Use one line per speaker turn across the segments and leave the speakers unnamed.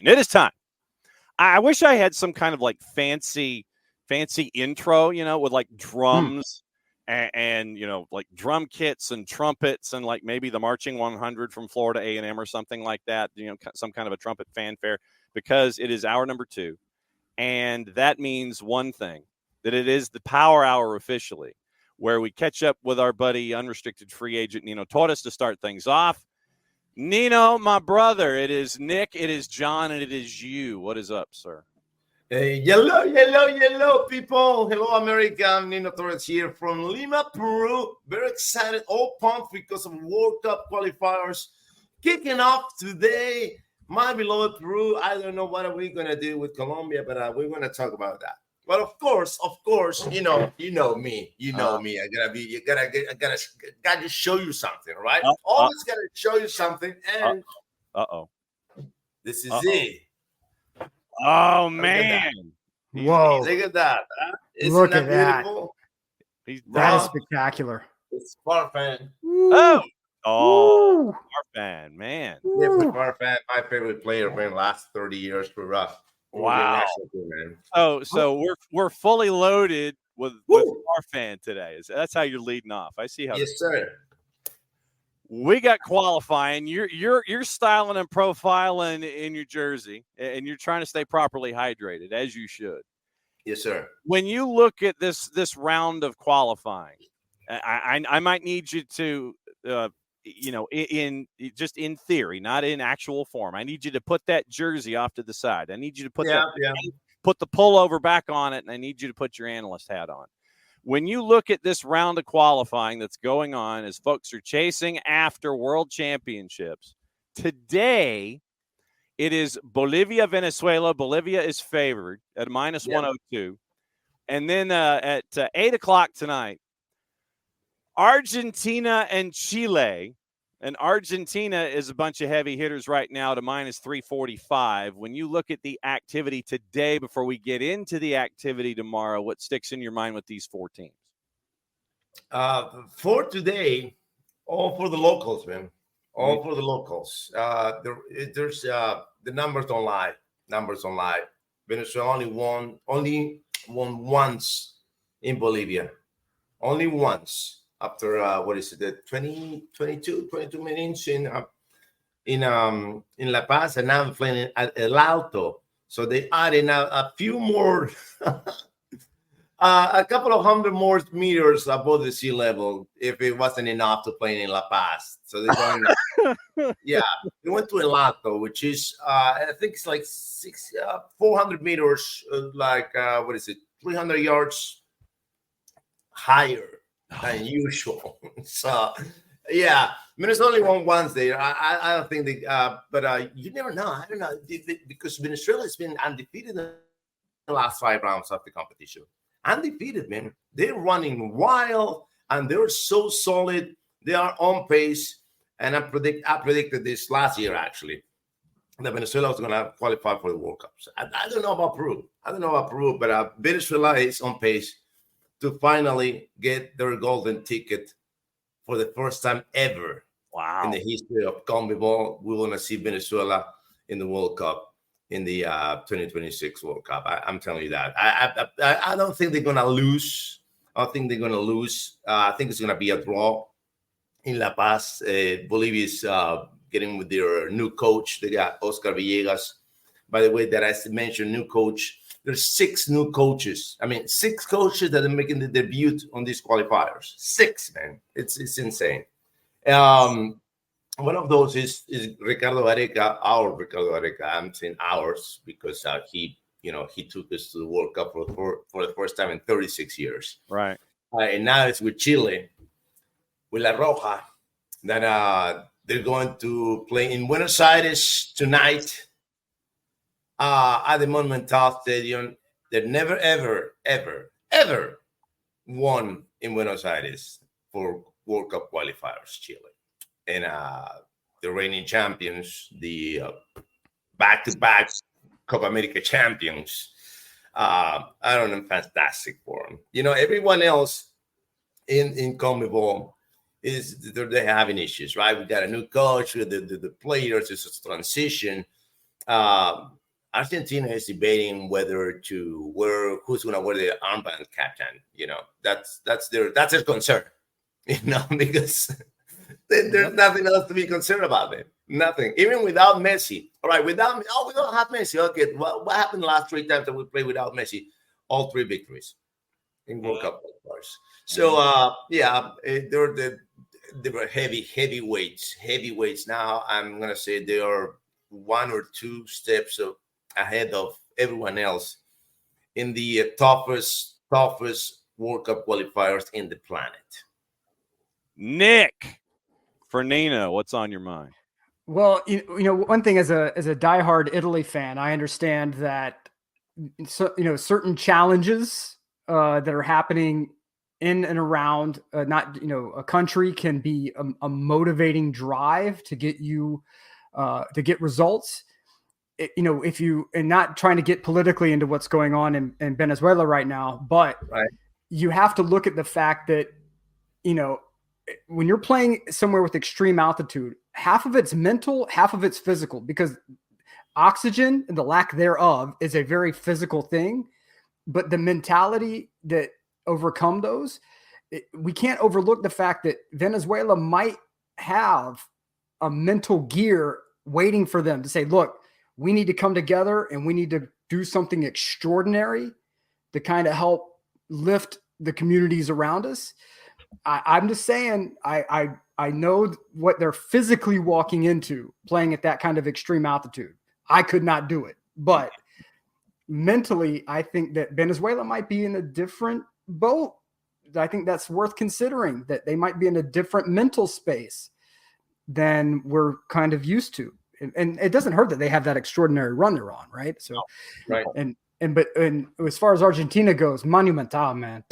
It is time. I wish I had some kind of like fancy intro, with like drums and like drum kits and trumpets and like maybe the marching 100 from Florida A&M or something like that. Some kind of a trumpet fanfare, because it is hour number 2, and that means one thing: that it is the Power Hour officially, where we catch up with our buddy unrestricted free agent Nino Torres to start things off. Nino, my brother, it is Nick, it is John, and it is you. What is up, sir?
Hey, hello, people. Hello, America. I'm Nino Torres here from Lima, Peru. Very excited, all pumped because of World Cup qualifiers kicking off today. My beloved Peru, I don't know what are we going to do with Colombia, but we're going to talk about that. But of course, you know me. I gotta show you something, right? Always gotta show you something, and this is it.
Oh man!
Whoa!
Look at that!
Look at that! That is spectacular.
It's Farfan.
Oh, Farfan, man!
Yeah, Farfan, my favorite player for the last 30 years for us.
Wow. So we're fully loaded with Farfan today. That's how you're leading off. I see how.
Yes, sir.
We got qualifying. You're styling and profiling in your jersey, and you're trying to stay properly hydrated, as you should.
Yes, sir.
When you look at this round of qualifying, I might need you to in theory, not in actual form. I need you to put that jersey off to the side. I need you to put put the pullover back on it, and I need you to put your analyst hat on. When you look at this round of qualifying that's going on as folks are chasing after world championships, today it is Bolivia, Venezuela. Bolivia is favored at minus 102. And then at 8 o'clock tonight, Argentina and Chile. And Argentina is a bunch of heavy hitters right now to minus 345. When you look at the activity today, before we get into the activity tomorrow, what sticks in your mind with these 4 teams?
For today, all for the locals, man. All for the locals. There's the numbers don't lie. Venezuela only won once in Bolivia. Only once. After the 22 minutes in La Paz, and now I'm playing at El Alto. So they added a few more, a couple of hundred more meters above the sea level if it wasn't enough to play in La Paz. So they're going, they went to El Alto, which is I think it's like 400 meters, 300 yards higher than usual. So Minnesota only won once there. I don't think they but you never know. I don't know, because Venezuela has been undefeated in the last 5 rounds of the competition. Undefeated, man. They're running wild and they're so solid. They are on pace, and I predicted this last year actually, that Venezuela was going to qualify for the World Cup. So I don't know about Peru. But Venezuela is on pace to finally get their golden ticket for the first time ever.
Wow.
In the history of CONMEBOL. We want to see Venezuela in the World Cup, in the 2026 World Cup. I'm telling you that. I don't think they're going to lose. I think it's going to be a draw in La Paz. Bolivia is getting with their new coach. They got Oscar Villegas. By the way, that I mentioned, new coach. There's 6 new coaches. 6 coaches that are making the debut on these qualifiers. 6, man. It's insane. One of those is Ricardo Gareca, our Ricardo Gareca. I'm saying ours because he took us to the World Cup for the first time in 36 years.
Right.
And now it's with Chile, with La Roja, that they're going to play in Buenos Aires tonight. At the Monumental Stadium, that never, ever won in Buenos Aires for World Cup qualifiers, Chile. And the reigning champions, the back-to-back Copa America champions. I don't know, fantastic for them. Everyone else in CONMEBOL they're having issues, right? We got a new coach, the players, it's a transition. Argentina is debating whether to wear who's going to wear the armband, captain. That's their concern. Because there's nothing else to be concerned about. It nothing, even without Messi. All right, we don't have Messi. Okay, what happened the last 3 times that we played without Messi? All 3 victories in World Cup qualifiers. So they were heavyweights. Now I'm gonna say they are 1 or 2 steps ahead of everyone else in the toughest World Cup qualifiers in the planet.
Nick, for Nino, what's on your mind?
Well, one thing as a diehard Italy fan, I understand that certain challenges that are happening in and around a country can be a motivating drive to get you to get results. If you, and not trying to get politically into what's going on in Venezuela right now, but you have to look at the fact that when you're playing somewhere with extreme altitude, half of it's mental, half of it's physical, because oxygen and the lack thereof is a very physical thing. But the mentality that overcome those, we can't overlook the fact that Venezuela might have a mental gear waiting for them to say, look, we need to come together and we need to do something extraordinary to kind of help lift the communities around us. I'm just saying, I know what they're physically walking into playing at that kind of extreme altitude. I could not do it, but mentally, I think that Venezuela might be in a different boat. I think that's worth considering, that they might be in a different mental space than we're kind of used to. And it doesn't hurt that they have that extraordinary run they're on, right? So,
right.
And as far as Argentina goes, Monumental, man.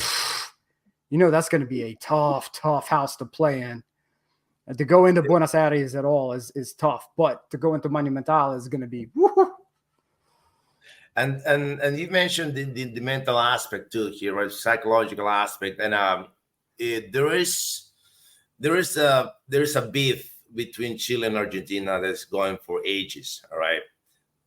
That's going to be a tough house to play in. To go into Buenos Aires at all is tough, but to go into Monumental is going to be woo-hoo.
And you mentioned the mental aspect too here, right? Psychological aspect, and there is a beef between Chile and Argentina that's going for ages. All right.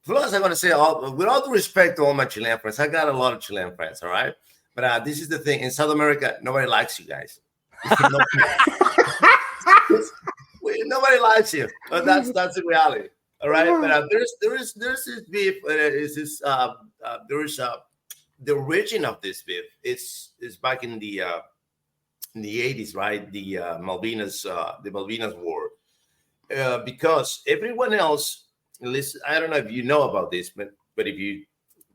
Plus, I'm going to say, with all due respect to all my Chilean friends, I got a lot of Chilean friends. All right. But this is the thing. In South America, nobody likes you guys. Nobody likes you. But that's the reality. All right. But there is this beef. The origin of this beef is back in the 80s, right? The Malvinas War. Because everyone else, listen, I don't know if you know about this, but if you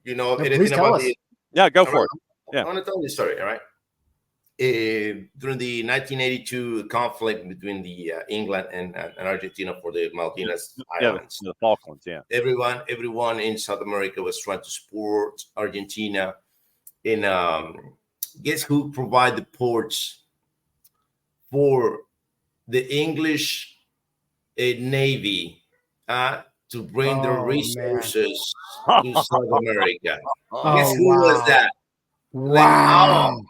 know anything about it,
yeah, go for it. Yeah.
I want to tell you a story, all right? During the 1982 conflict between the England and Argentina for the Malvinas Islands,
the Falklands, yeah.
Everyone in South America was trying to support Argentina. And guess who provided the ports for the English Navy to bring their resources to South America? Guess who was that?
Wow.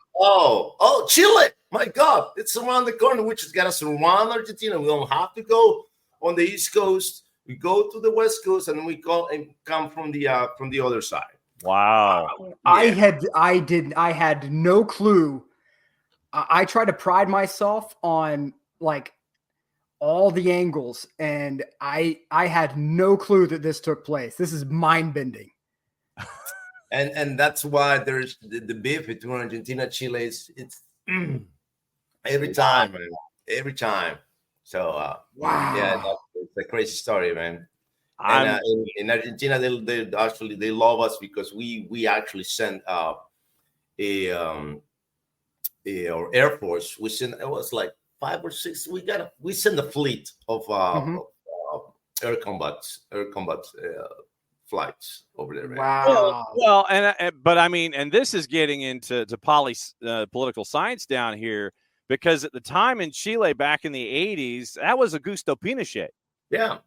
Chile. My God. It's around the corner, which has got us around Argentina. We don't have to go on the East Coast. We go to the West Coast and we come from the other side.
Wow.
Yeah. I had no clue. I try to pride myself on like all the angles, and I had no clue that this took place. This is mind-bending.
And that's why there's the beef between Argentina and Chile. It's every time, man. Every time. So
wow,
yeah, it's a crazy story, man. And in Argentina, they love us because we actually sent our Air Force. We sent, it was like 5 or 6. We sent a fleet of air combat flights over there. Man.
Wow.
Well, but I mean, and this is getting into political science down here, because at the time in Chile back in the 80s, that was Augusto Pinochet.
Yeah.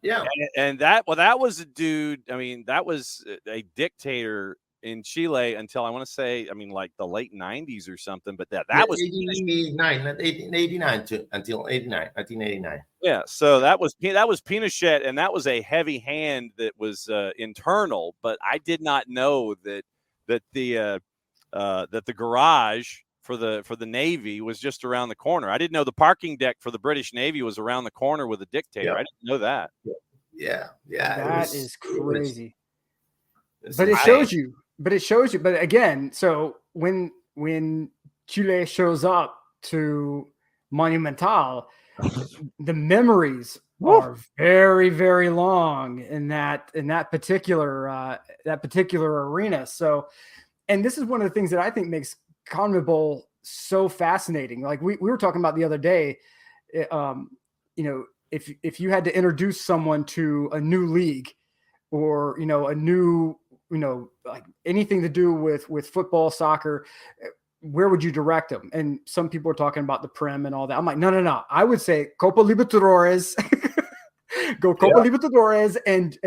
And that was a dude. I mean, that was a dictator in Chile until I want to say, I mean, like the late 90s or something. But that was
89, not 1889 until 89, 1989.
Yeah, so that was Pinochet, and that was a heavy hand that was internal. But I did not know that the garage for the Navy was just around the corner. I didn't know the parking deck for the British Navy was around the corner with a dictator. I didn't know that.
Yeah.
That is crazy.
But
it shows you. But again, so when Chile shows up to Monumental, the memories are very, very long in that particular arena. So, and this is one of the things that I think makes CONMEBOL so fascinating. Like we were talking about the other day, if you had to introduce someone to a new league or, a new, like anything to do with football, soccer, where would you direct them? And some people are talking about the Prem and all that. I'm like, no. I would say Copa Libertadores, go Copa Libertadores and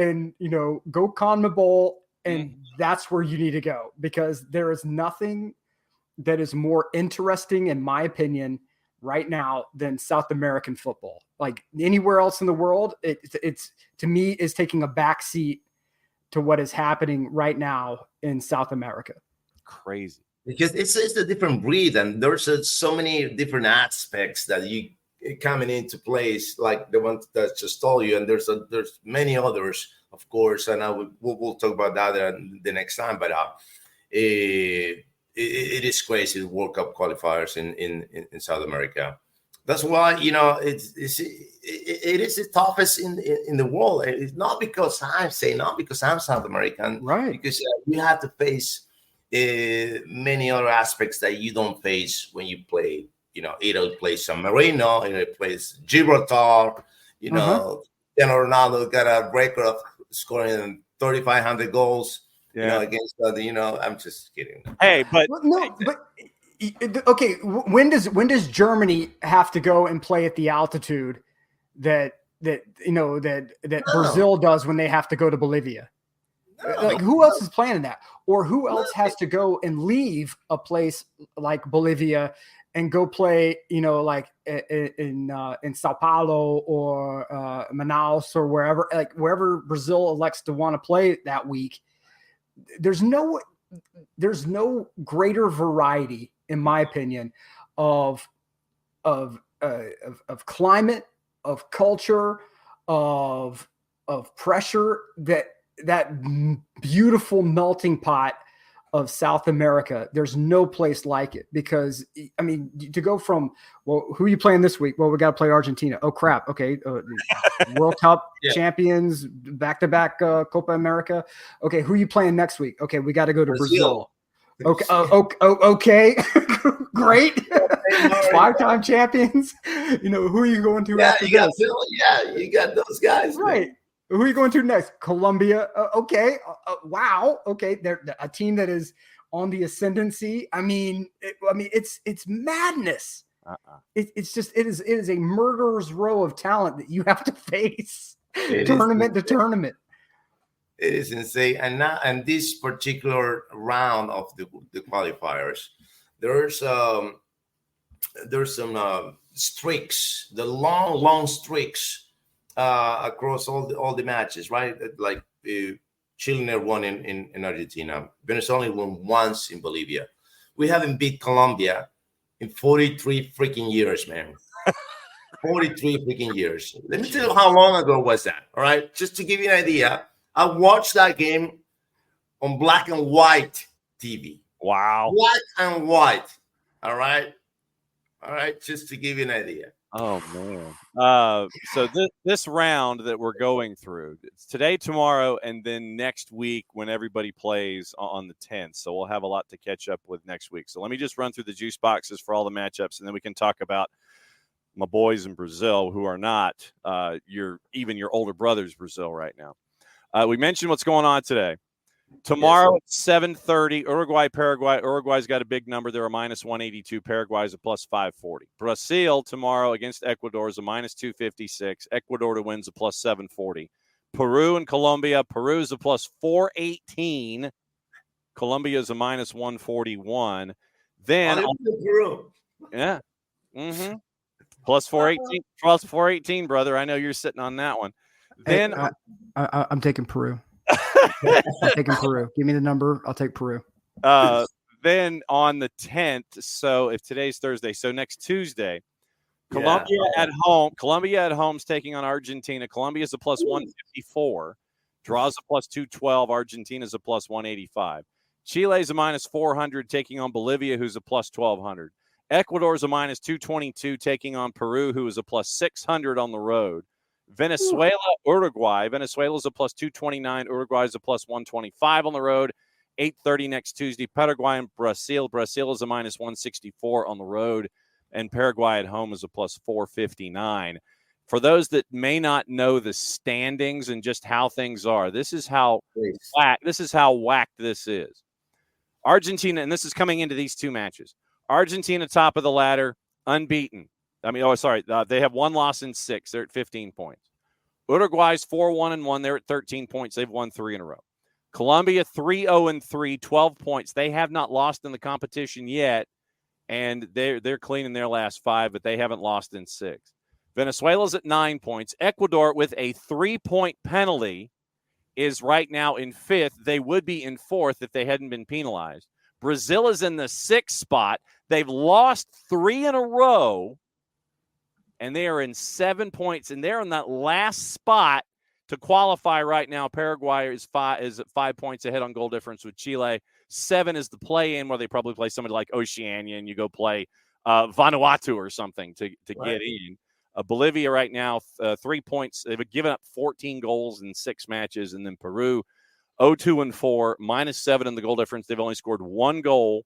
go CONMEBOL. And that's where you need to go, because there is nothing that is more interesting, in my opinion, right now than South American football. Like anywhere else in the world, it's to me is taking a back seat to what is happening right now in South America.
Crazy.
Because it's a different breed, and there's so many different aspects that you coming into place, like the one that just told you, and there's many others, of course, and we'll talk about that the next time. But it is crazy, the World Cup qualifiers in South America. That's why it is the toughest in the world. It's not because I'm South American,
right?
Because you have to face many other aspects that you don't face when you play. Italy plays San Marino, Italy plays Gibraltar. Cristiano Ronaldo got a record of scoring 3,500 goals. Against I'm just kidding.
Hey, but
okay. When does Germany have to go and play at the altitude that Brazil does when they have to go to Bolivia? Like who else is planning that? Or who else has to go and leave a place like Bolivia and go play, like in Sao Paulo or Manaus or wherever Brazil elects to want to play that week? There's no greater variety, in my opinion, of climate, of culture, of pressure that beautiful melting pot of South America. There's no place like it, because I mean, to go from, well, who are you playing this week? Well, we got to play Argentina. Oh crap. Okay. World Cup champions, back-to-back Copa America. Okay. Who are you playing next week? Okay. We got to go to Brazil. Okay. Okay. Great. 5-time champions. Who are you going to after this?
You got those guys.
Right. Man. Who are you going to next? Colombia. Okay. Wow. Okay. They're a team that is on the ascendancy. I mean, it's madness. It is a murderer's row of talent that you have to face tournament to tournament.
It is insane. And this particular round of the qualifiers, there's some streaks, the long streaks across all the matches, right? Like Chile won in Argentina. Venezuela won once in Bolivia. We haven't beat Colombia in 43 freaking years, man. 43 freaking years. Let me tell you how long ago was that, all right? Just to give you an idea, I watched that game on black and white TV.
Wow.
Black and white, all right? All right, just to give you an idea.
Oh, man. So this round that we're going through, it's today, tomorrow, and then next week when everybody plays on the 10th. So we'll have a lot to catch up with next week. So let me just run through the juice boxes for all the matchups, and then we can talk about my boys in Brazil who are not your older brother's Brazil right now. We mentioned what's going on today. Tomorrow at 7:30, Uruguay, Paraguay. Uruguay's got a big number. They're a -182. Paraguay's a +540. Brazil tomorrow against Ecuador is a -256. Ecuador to wins a +740. Peru and Colombia. Peru's a +418. Colombia is a minus 141. Then,
Peru.
yeah. Mm-hmm. Plus 418. Plus 418, brother. I know you're sitting on that one. Then
I'm taking Peru. I'm taking Peru. Give me the number. I'll take Peru.
Then on the 10th, so if today's Thursday, so next Tuesday, Colombia at home. Colombia at home is taking on Argentina. Colombia is a plus 154. Draws a plus 212. Argentina is a plus 185. Chile is a minus 400 taking on Bolivia, who's a plus 1200. Ecuador is a minus 222 taking on Peru, who is a plus 600 on the road. Venezuela, Uruguay. Venezuela is a plus 229. Uruguay is a plus 125 on the road. 8:30 next Tuesday. Paraguay and Brazil. Brazil is a minus 164 on the road. And Paraguay at home is a plus 459. For those that may not know the standings and just how things are, this is how whacked this is. Argentina, and this is coming into these two matches. Argentina, top of the ladder, unbeaten. They have one loss in 6. They're at 15 points. Uruguay's 4-1-1. They're at 13 points. They've won 3 in a row. Colombia, 3-0-3, 12 points. They have not lost in the competition yet, and they're clean in their last 5, but they haven't lost in 6. Venezuela's at 9 points. Ecuador, with a 3-point penalty, is right now in 5th. They would be in 4th if they hadn't been penalized. Brazil is in the 6th spot. They've lost 3 in a row, and they are in 7 points, and they're in that last spot to qualify right now. Paraguay is at 5 points ahead on goal difference with Chile. 7 is the play-in, where they probably play somebody like Oceania, and you go play Vanuatu or something to get in. Bolivia right now, 3 points. They've given up 14 goals in 6 matches. And then Peru, 0-2-4, minus 7 in the goal difference. They've only scored 1 goal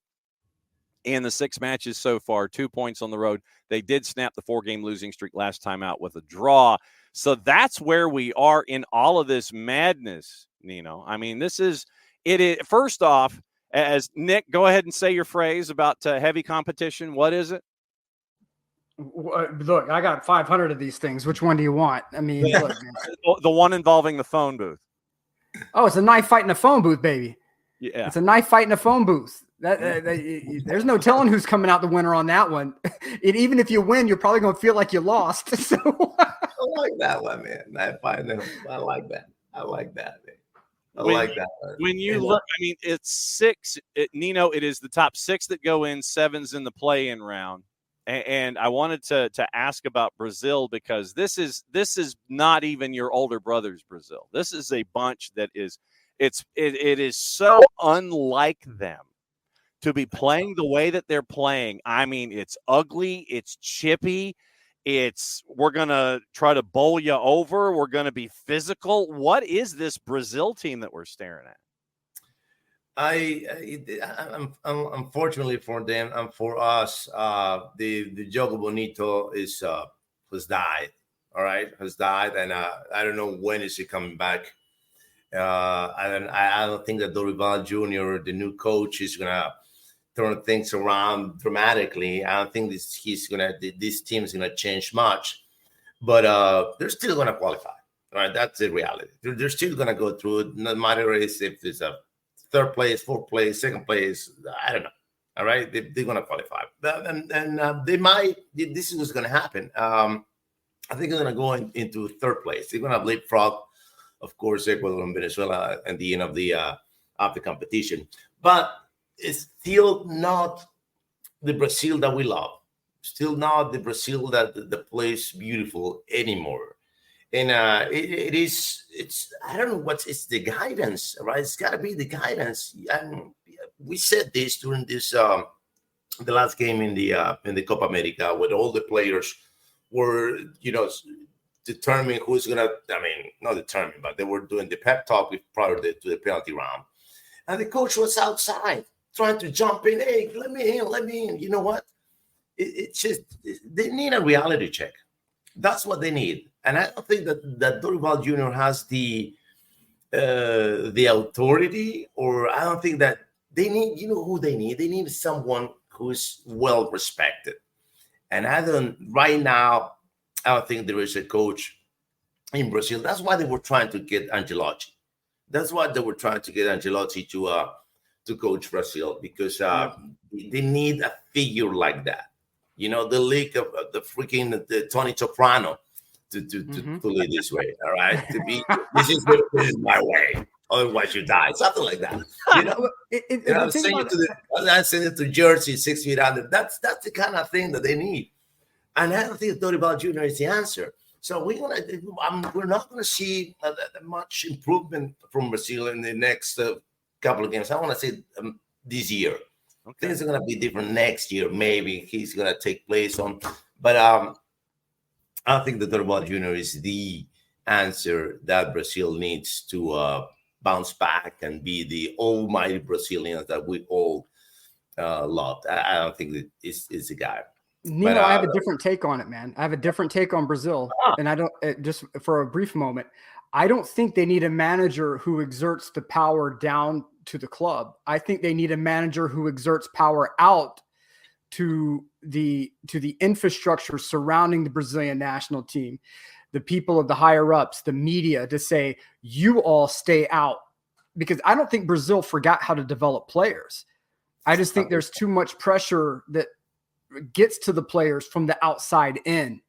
in the 6 matches so far, 2 points on the road. They did snap the 4-game losing streak last time out with a draw. So that's where we are in all of this madness, Nino. I mean, this is it. First off, as Nick, go ahead and say your phrase about heavy competition. What is it?
Look, I got 500 of these things. Which one do you want? I mean, look,
the one involving the phone booth.
Oh, it's a knife fight in a phone booth, baby.
Yeah,
it's a knife fight in a phone booth. There's no telling who's coming out the winner on that one. And even if you win, you're probably going to feel like you lost. So
I like that one, man. Knife fight. I like that. I like that, man. Like that.
When you look, I mean, it's 6. Nino, it is the top 6 that go in, 7's in the play-in round. And I wanted to ask about Brazil, because this is not even your older brother's Brazil. This is a bunch that is it is so unlike them to be playing the way that they're playing. I mean, it's ugly, it's chippy, we're gonna try to bowl you over, we're gonna be physical. What is this Brazil team that we're staring at?
I'm unfortunately for them and for us, the Jogo Bonito has died. All right, has died, and I don't know when is he coming back. I don't think that Dorival Jr., the new coach, is gonna turn things around dramatically. I don't think this team is gonna change much, but they're still gonna qualify. All right, that's the reality. They're still gonna go through it, no matter if it's a 3rd place, 4th place, 2nd place. I don't know. All right, they're going to qualify, and they might. This is what's going to happen. I think they're going to go into 3rd place. They're going to leapfrog, of course, Ecuador and Venezuela at the end of the competition. But it's still not the Brazil that we love. Still not the Brazil that plays beautiful anymore. And it's I don't know it's the guidance, right? It's got to be the guidance. And we said this during this the last game in the Copa America, where all the players were determining who's gonna. I mean, not determined, but they were doing the pep talk prior to the penalty round, and the coach was outside trying to jump in. Hey, let me in. You know what? It's just they need a reality check. That's what they need. And I don't think that Dorival Jr. has the authority, or I don't think that they need, who they need? They need someone who's well respected. And right now, I don't think there is a coach in Brazil. That's why they were trying to get Ancelotti. That's why they were trying to get Ancelotti to coach Brazil because
Yep.
they need a figure like that. You know, the league of the freaking the Tony Soprano to lead this way. All right, to be this is my way. Otherwise, you die. Something like that. You know, I'm sending it to Jersey 6 feet under. That's the kind of thing that they need. And I don't think Dorival Jr. is the answer. So we're not gonna see much improvement from Brazil in the next couple of games. I want to say this year. Okay. Things are gonna be different next year. Maybe he's gonna take place on, but I don't think that Dorival Jr. is the answer that Brazil needs to bounce back and be the almighty Brazilians that we all loved. I don't think that is the guy.
Nino, I have a different take on it, man. I have a different take on Brazil. And I don't, just for a brief moment, I don't think they need a manager who exerts the power down to the club. I think they need a manager who exerts power out to the infrastructure surrounding the Brazilian national team, the people of the higher ups, the media, to say, you all stay out. Because I don't think Brazil forgot how to develop players. I just think there's too much pressure that gets to the players from the outside in.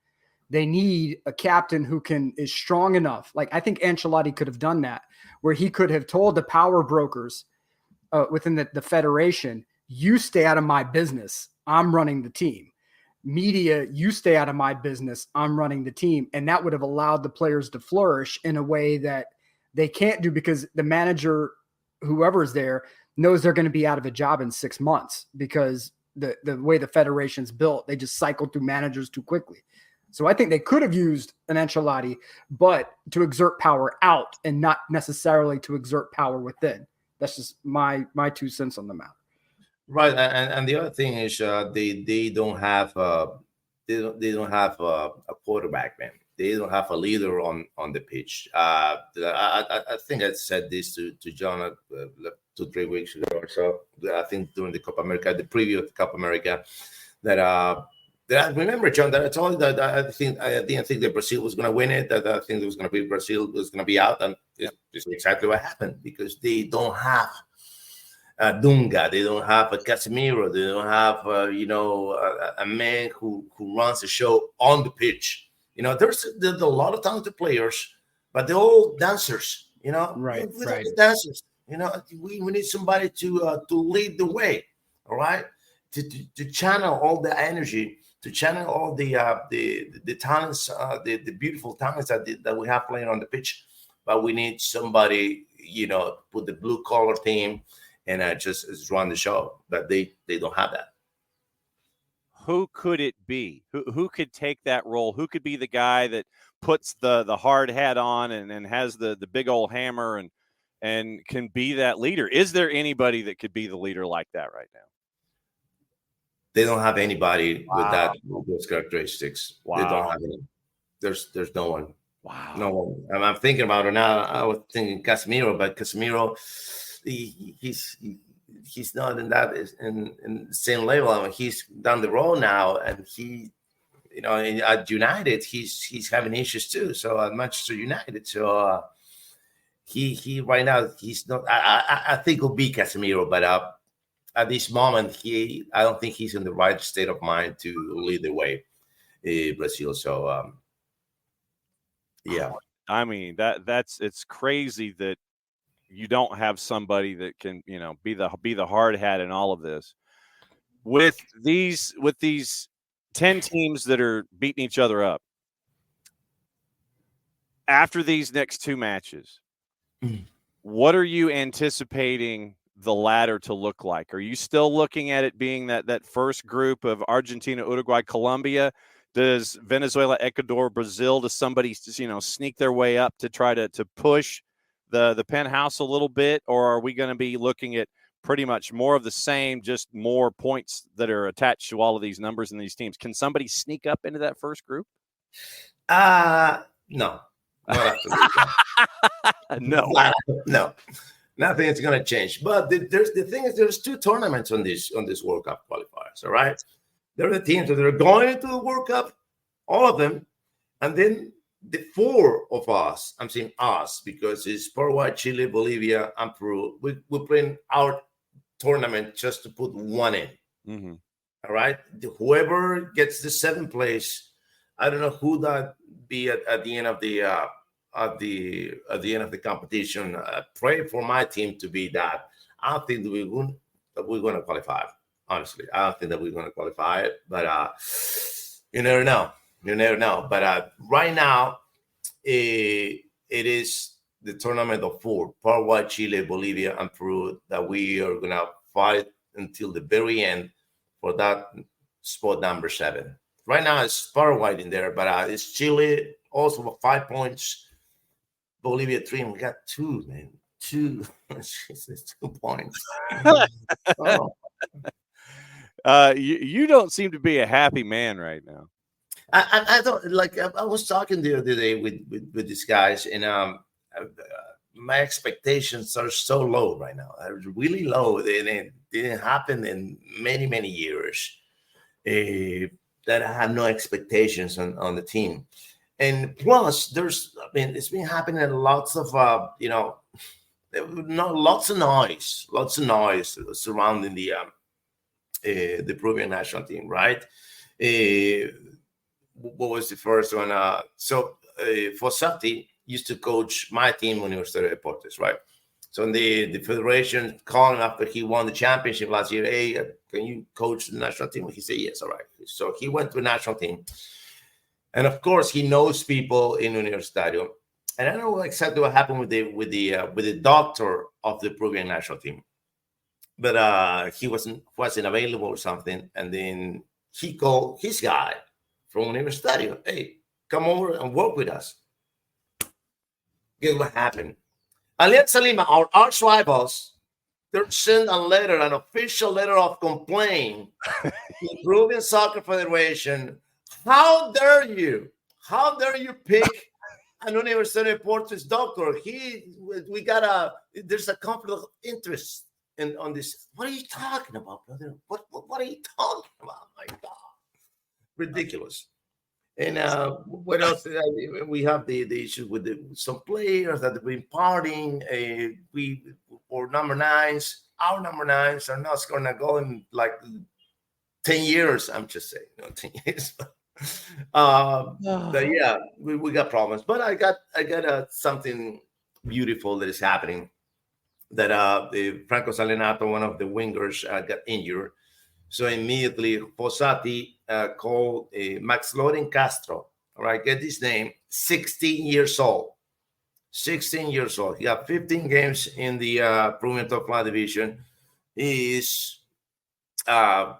They need a captain who is strong enough. Like, I think Ancelotti could have done that, where he could have told the power brokers within the federation, you stay out of my business. I'm running the team. Media, you stay out of my business. I'm running the team. And that would have allowed the players to flourish in a way that they can't do, because the manager, whoever's there, knows they're going to be out of a job in 6 months, because the way the federation's built, they just cycle through managers too quickly. So I think they could have used an Ancelotti, but to exert power out and not necessarily to exert power within. That's just my 2 cents on the matter.
Right, and the other thing is they don't have a quarterback, man. They don't have a leader on the pitch. I think I said this to John 2-3 weeks ago or so. I think during the Copa America, the preview of the Copa America, that I remember, John, that I told you that I didn't think that Brazil was going to win it. That I think it was going to be Brazil was going to be out, and it's exactly what happened, because they don't have Dunga, they don't have a Casemiro, they don't have a man who runs the show on the pitch. You know, there's a lot of talented players, but they're all dancers. You know,
right.
Dancers. You know, we need somebody to lead the way. All right, to channel all the energy, to channel all the talents, the beautiful talents that we have playing on the pitch. But we need somebody, put the blue collar team and just run the show. But they don't have that.
Who could it be? Who could take that role? Who could be the guy that puts the hard hat on and has the big old hammer and can be that leader? Is there anybody that could be the leader like that right now?
They don't have anybody with those characteristics. Wow. They don't have any. There's no one.
Wow.
No one. And I'm thinking about it now. I was thinking Casemiro, but Casemiro, he's not in the same level. I mean, he's down the road now, and he, at United, he's having issues too. So at Manchester United, so he right now he's not. I think it'll be Casemiro, but at this moment, I don't think he's in the right state of mind to lead the way, Brazil. So yeah,
I mean it's crazy that you don't have somebody that can, be the hard hat in all of this. With these 10 teams that are beating each other up, after these next 2 matches, what are you anticipating the ladder to look like? Are you still looking at it being that first group of Argentina, Uruguay, Colombia? Does Venezuela, Ecuador, Brazil, does somebody sneak their way up to try to push the penthouse a little bit? Or are we going to be looking at pretty much more of the same, just more points that are attached to all of these numbers and these teams? Can somebody sneak up into that first group?
No. No. Nothing is going to change. But there's 2 tournaments on this World Cup qualifiers. All right, there are the teams that are going into the World Cup, all of them, and then the 4 of us. I'm saying us because it's Paraguay, Chile, Bolivia, and Peru. We're playing our tournament just to put one in.
Mm-hmm.
All right. Whoever gets the 7th place, I don't know who that be at the end of the at the end of the competition. Pray for my team to be that. I don't think that we're going to qualify. Honestly, I don't think that we're going to qualify. But you never know. You never know. But right now, it is the tournament of 4: Paraguay, Chile, Bolivia, and Peru, that we are going to fight until the very end for that spot number 7. Right now, it's Paraguay in there, but it's Chile also for 5 points. Bolivia 3, and we got 2, man. 2. It's 2 points. Oh.
You don't seem to be a happy man right now.
I don't like. I was talking the other day with these guys, and my expectations are so low right now. They're really low. It didn't happen in many years. That I have no expectations on the team. And plus, it's been happening lots of, lots of noise surrounding the Peruvian national team, right? What was the first one? Fossati used to coach my team, Universidad de Deportes, right? So the federation called him after he won the championship last year. Hey, can you coach the national team? He said, yes, all right. So he went to the national team. And of course, he knows people in Universitario. And I don't know exactly what happened with the doctor of the Peruvian national team. But he wasn't available or something. And then he called his guy from Universitario. Hey, come over and work with us. Guess what happened? Alianza Lima, our arch rivals, they sent an official letter of complaint to the Peruvian Soccer Federation. How dare you? How dare you pick an Universidad de Deportes doctor? There's a conflict of interest on this. What are you talking about, brother? What are you talking about? My God, ridiculous. And what else? We have the issue with some players that have been partying. Our number 9s are not scoring a goal in like 10 years. I'm just saying, 10 years. But yeah, we got problems. But I got something beautiful that is happening. That Franco Salenato, one of the wingers, got injured. So immediately Fossati called Max Loren Castro. All right, get this name. 16 years old. 16 years old. He got 15 games in the Peruvian top flight division. He is, I'm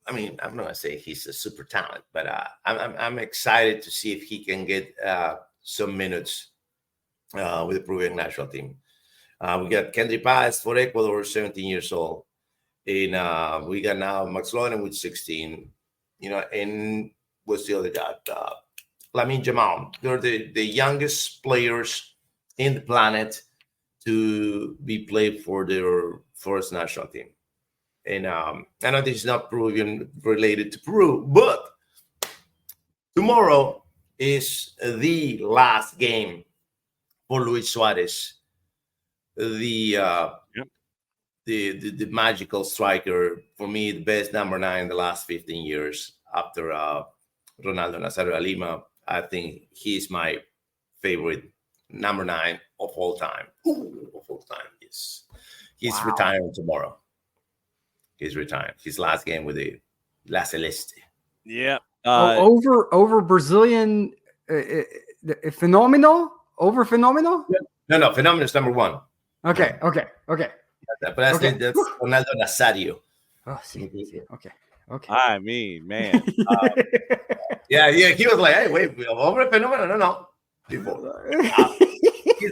not gonna say he's a super talent, but I'm excited to see if he can get some minutes with the Peruvian national team. We got Kendry Páez for Ecuador, 17 years old. And we got now Max Loren with 16, and what's the other guy? Lamine Jamal. They're the youngest players in the planet to be played for their first national team. And I know this is not Peruvian related to Peru, but tomorrow is the last game for Luis Suarez, the magical striker, for me, the best number 9 in the last 15 years after Ronaldo Nazario de Lima. I think he's my favorite number 9 of all time. Of all time, yes. He's retiring tomorrow. He's retiring. His last game with the La Celeste.
Yeah.
Over Brazilian Phenomenal? Over Phenomenal?
No, Phenomenal is number 1.
Okay.
But that's Ronaldo Nazario.
Oh, see. Okay.
I mean, man.
Yeah. He was like, hey, wait, over Phenomenal? No. He's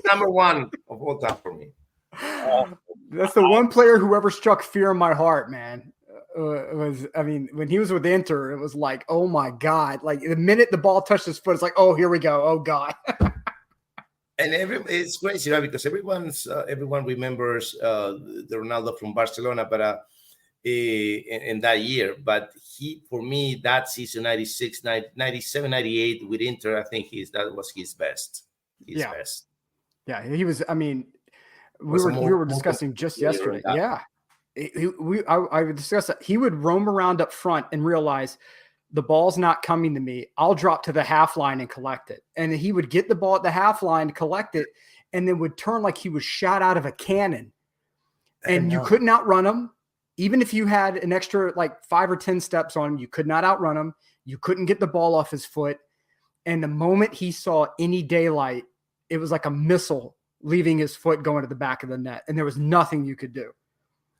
number 1 of all time for me.
That's the one player who ever struck fear in my heart, man. When he was with Inter, it was like, oh my God. Like the minute the ball touched his foot, it's like, oh, here we go. Oh God.
And it's crazy, right? Because everyone remembers the Ronaldo from Barcelona, but in that year. But for me, that season, 96, 97, 98 with Inter, I think that was his best. Best.
Yeah, he was. I mean, we were discussing just yesterday. Yeah. I would discuss that. He would roam around up front and realize the ball's not coming to me. I'll drop to the half line and collect it. And he would get the ball at the half line, collect it, and then would turn like he was shot out of a cannon. And you couldn't outrun him. Even if you had an extra like 5 or 10 steps on him, you could not outrun him. You couldn't get the ball off his foot. And the moment he saw any daylight, it was like a missile leaving his foot going to the back of the net. And there was nothing you could do.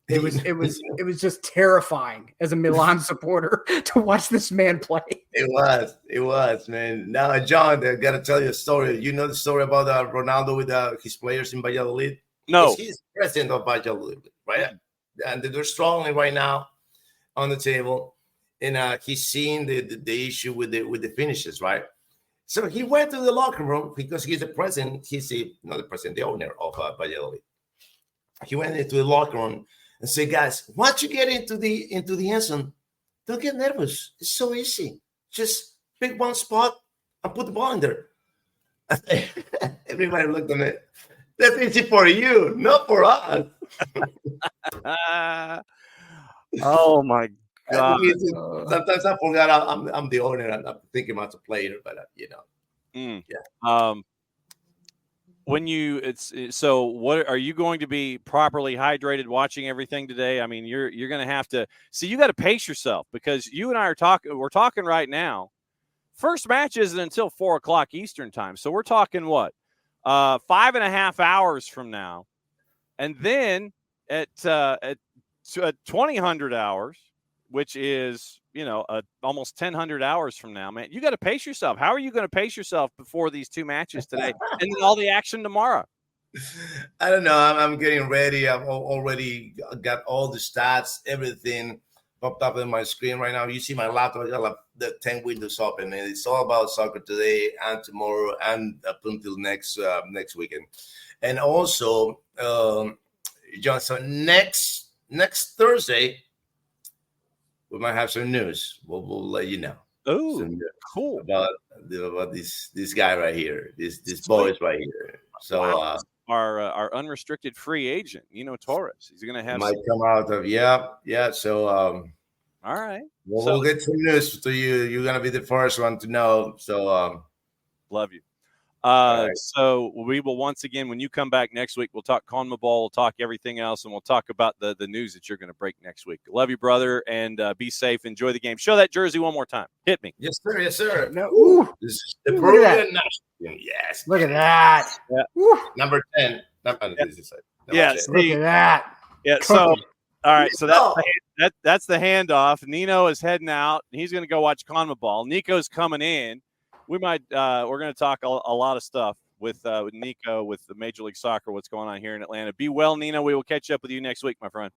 It was just terrifying as a Milan supporter to watch this man play.
It was, man. Now, John, I got to tell you a story. You know the story about Ronaldo with his players in Valladolid?
No.
He's president of Valladolid, right? And they're strongly right now on the table. And he's seeing the issue with the finishes, right? So he went to the locker room because he's the president. He's not the president, the owner of Valladolid. He went into the locker room and said, guys, once you get into the end zone, don't get nervous. It's so easy. Just pick one spot and put the ball in there. Everybody looked at me. That's easy for you, not for us.
Oh my God!
Sometimes I forgot I'm the owner and I'm thinking about the player, but
yeah. So what are you going to be properly hydrated watching everything today? I mean, you're going to have to see, you got to pace yourself because you and I we're talking right now. First match isn't until 4:00 Eastern time. So we're talking what? 5.5 hours from now. And then at 2000 hours, which is, almost 1000 hours from now, man, you got to pace yourself. How are you going to pace yourself before these 2 matches today and then all the action tomorrow?
I don't know. I'm getting ready. I've already got all the stats, everything popped up on my screen right now. You see my laptop, I got like the 10 windows open, and it's all about soccer today and tomorrow and up until next weekend. And also, John, so next Thursday, we might have some news. We'll let you know.
Oh, cool.
About this guy right here, this boys right here. So
our unrestricted free agent, Nino Torres. He's going to have
might come out of yeah. So
all right.
We'll get some news to you. You're going to be the first one to know. So
love you.
Right.
So we will once again, when you come back next week, we'll talk CONMEBOL, we'll talk everything else, and we'll talk about the news that you're going to break next week. Love you, brother, and be safe. Enjoy the game. Show that jersey one more time. Hit me.
Yes, sir. Yes, sir.
No,
this is the Peruvian national. Yes.
Look at that.
Yeah. Number 10.
Look at
that.
Yeah. So, all right. So that's the handoff. Nino is heading out. He's going to go watch CONMEBOL. Nico's coming in. We're going to talk a lot of stuff with Nico, with the Major League Soccer, what's going on here in Atlanta. Be well, Nino. We will catch up with you next week, my friend.